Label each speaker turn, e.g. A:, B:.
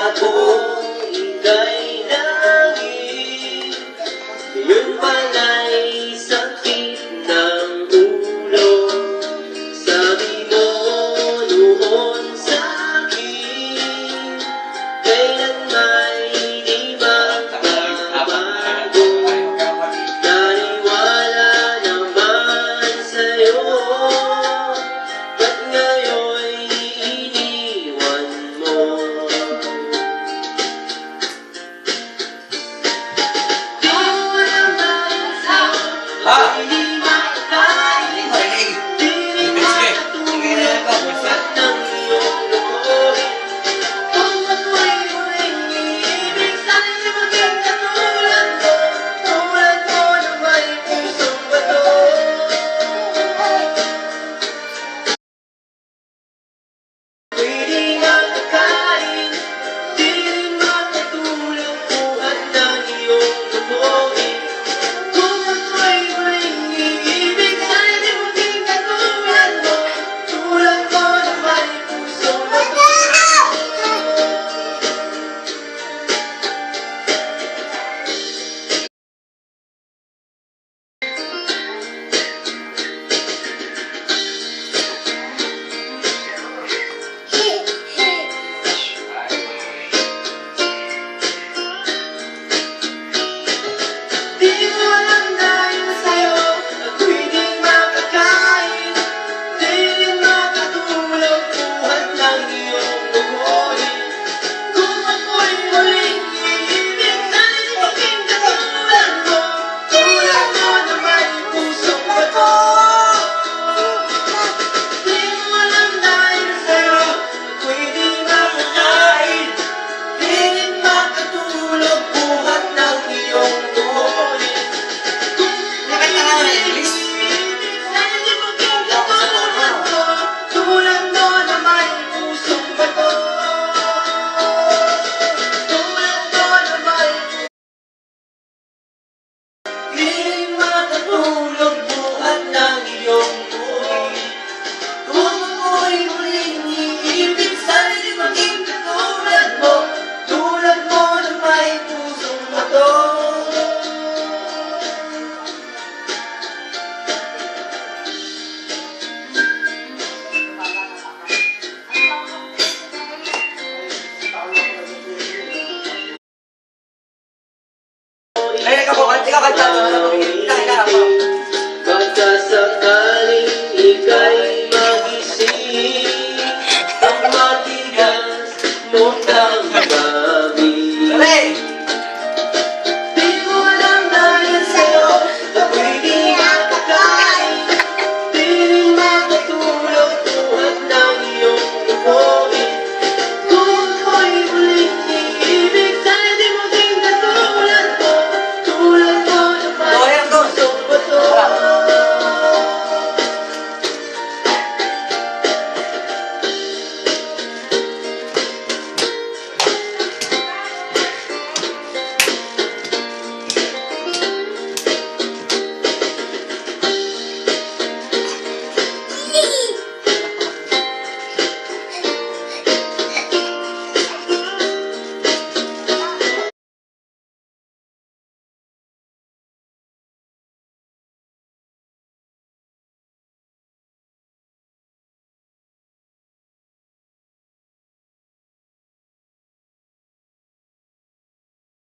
A: ako ika'y nangin, yun pala'y sakit ng ulo. Sabi mo noon sa'kin, kailan may di magbabago. Naniwala naman sa'yo, ba't ngayon'y iniwan mo? Di mo naman
B: Ha?
A: hindi makain, di rin makatulad ng iyong lokohin. Kung ako'y muling iibig, sana'y maging katulad mo, tulad mo na may pusong bato. Pwede nga nakain, di rin makatulog buhat ng iyong lokohin. Kung ako'y muling iibig, sana'y maging katulad mo, tulad mo na may pusong bato. Di mo alam dahil sa'yo, ako'y di makakain, di rin makatulog buhat ng iyong lokohin. Kung ako'y muling iibig, sana'y maging katulad mo, tulad mo na may pusong bato. Di mo alam dahil sa'yo, ako'y di makakain, di rin makatulog buhat ng iyong lokohin.
B: Nakanta ka na English?
A: Sana'y maging katulad mo, tulad mo na may pusong bato. Tulad mo na may di rin makatulog buhat ng iyong buhay. Kung ako'y muling iibig, sana'y maging katulad mo, tulad mo na may pusong bato.
B: Ay, ikaw kanta.
A: Baka sakaling ika'y magising, ang matigas mo ng gabi.
B: Dali!